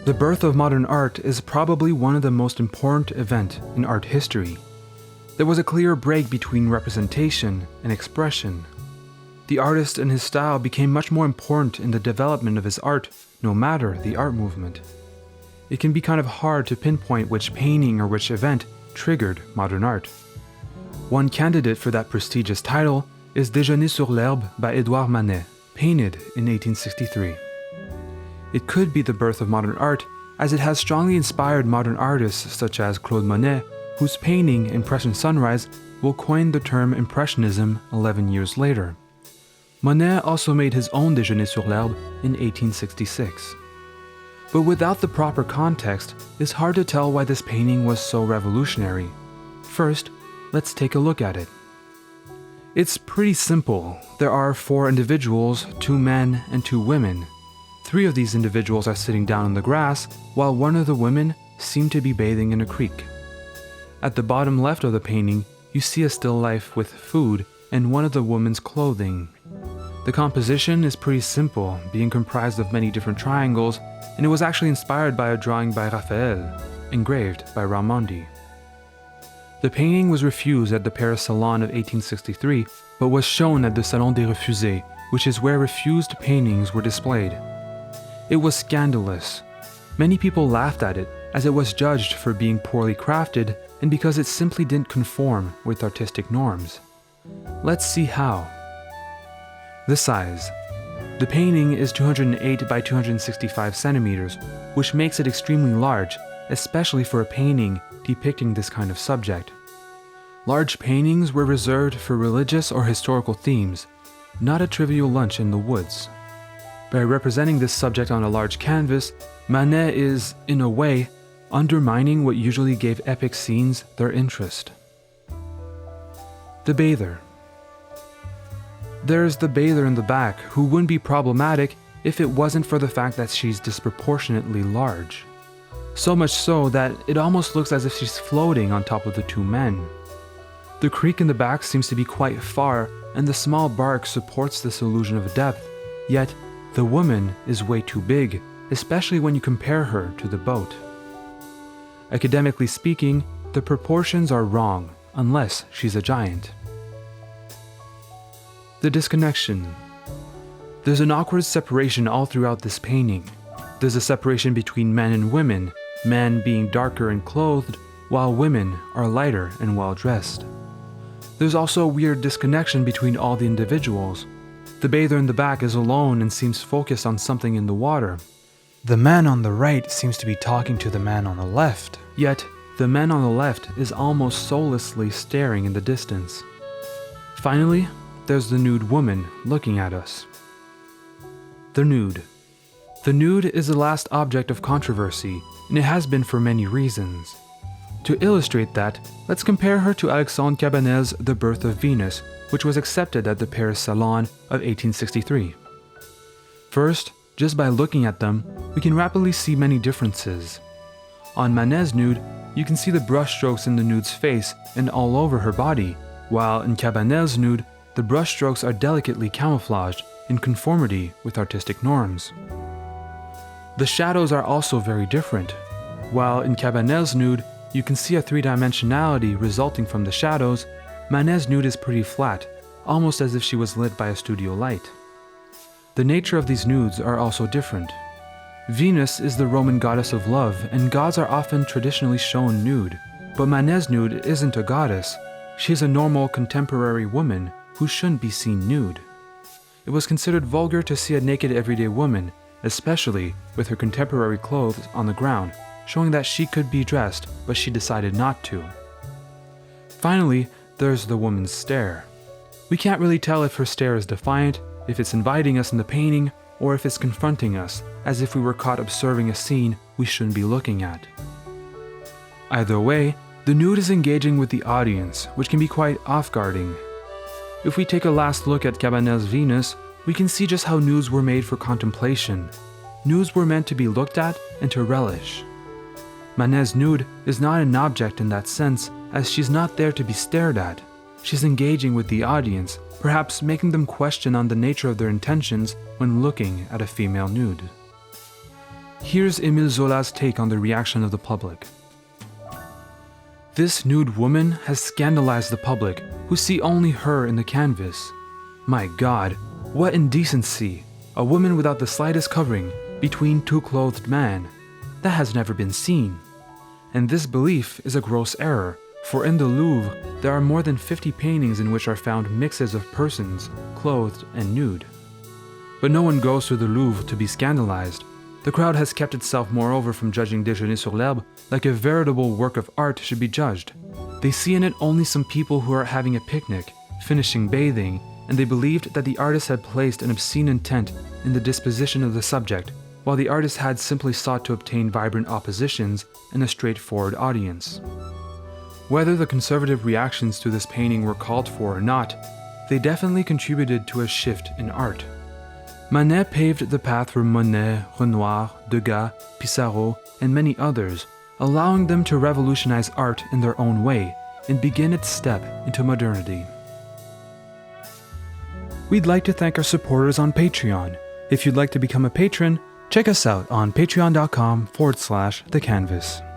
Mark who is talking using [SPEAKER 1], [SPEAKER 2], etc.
[SPEAKER 1] The birth of modern art is probably one of the most important events in art history. There was a clear break between representation and expression. The artist and his style became much more important in the development of his art, no matter the art movement. It can be kind of hard to pinpoint which painting or which event triggered modern art. One candidate for that prestigious title is Dejeuner sur l'herbe by Edouard Manet, painted in 1863. It could be the birth of modern art, as it has strongly inspired modern artists such as Claude Monet, whose painting Impression Sunrise will coin the term Impressionism 11 years later. Monet also made his own Déjeuner sur l'herbe in 1866. But without the proper context, it's hard to tell why this painting was so revolutionary. First, let's take a look at it. It's pretty simple. There are 4 individuals, 2 men and 2 women. 3 of these individuals are sitting down in the grass, while one of the women seems to be bathing in a creek. At the bottom left of the painting, you see a still life with food and one of the woman's clothing. The composition is pretty simple, being comprised of many different triangles, and it was actually inspired by a drawing by Raphael, engraved by Raimondi. The painting was refused at the Paris Salon of 1863, but was shown at the Salon des Refusés, which is where refused paintings were displayed. It was scandalous. Many people laughed at it, as it was judged for being poorly crafted and because it simply didn't conform with artistic norms. Let's see how. The size. The painting is 208 by 265 centimeters, which makes it extremely large, especially for a painting depicting this kind of subject. Large paintings were reserved for religious or historical themes, not a trivial lunch in the woods. By representing this subject on a large canvas, Manet is, in a way, undermining what usually gave epic scenes their interest. The bather. There's the bather in the back, who wouldn't be problematic if it wasn't for the fact that she's disproportionately large. So much so that it almost looks as if she's floating on top of the 2 men. The creek in the back seems to be quite far, and the small bark supports this illusion of depth, yet the woman is way too big, especially when you compare her to the boat. Academically speaking, the proportions are wrong, unless she's a giant. The disconnection. There's an awkward separation all throughout this painting. There's a separation between men and women, men being darker and clothed, while women are lighter and well-dressed. There's also a weird disconnection between all the individuals. The bather in the back is alone and seems focused on something in the water. The man on the right seems to be talking to the man on the left, yet the man on the left is almost soullessly staring in the distance. Finally, there's the nude woman looking at us. The nude. The nude is the last object of controversy, and it has been for many reasons. To illustrate that, let's compare her to Alexandre Cabanel's The Birth of Venus, which was accepted at the Paris Salon of 1863. First, just by looking at them, we can rapidly see many differences. On Manet's nude, you can see the brushstrokes in the nude's face and all over her body, while in Cabanel's nude, the brushstrokes are delicately camouflaged in conformity with artistic norms. The shadows are also very different. While in Cabanel's nude, you can see a 3-dimensionality resulting from the shadows, Manet's nude is pretty flat, almost as if she was lit by a studio light. The nature of these nudes are also different. Venus is the Roman goddess of love, and gods are often traditionally shown nude, but Manet's nude isn't a goddess. She's a normal contemporary woman who shouldn't be seen nude. It was considered vulgar to see a naked everyday woman, especially with her contemporary clothes on the ground, showing that she could be dressed, but she decided not to. Finally, there's the woman's stare. We can't really tell if her stare is defiant, if it's inviting us in the painting, or if it's confronting us, as if we were caught observing a scene we shouldn't be looking at. Either way, the nude is engaging with the audience, which can be quite off-guarding. If we take a last look at Cabanel's Venus, we can see just how nudes were made for contemplation. Nudes were meant to be looked at and to relish. Manet's nude is not an object in that sense, as she's not there to be stared at. She's engaging with the audience, perhaps making them question on the nature of their intentions when looking at a female nude. Here's Émile Zola's take on the reaction of the public. This nude woman has scandalized the public, who see only her in the canvas. My God, what indecency! A woman without the slightest covering between two clothed men. That has never been seen. And this belief is a gross error, for in the Louvre there are more than 50 paintings in which are found mixes of persons, clothed and nude. But no one goes to the Louvre to be scandalized. The crowd has kept itself moreover from judging Déjeuner sur l'herbe like a veritable work of art should be judged. They see in it only some people who are having a picnic, finishing bathing, and they believed that the artist had placed an obscene intent in the disposition of the subject, while the artist had simply sought to obtain vibrant oppositions and a straightforward audience. Whether the conservative reactions to this painting were called for or not, they definitely contributed to a shift in art. Manet paved the path for Monet, Renoir, Degas, Pissarro, and many others, allowing them to revolutionize art in their own way and begin its step into modernity. We'd like to thank our supporters on Patreon. If you'd like to become a patron, check us out on patreon.com/thecanvas.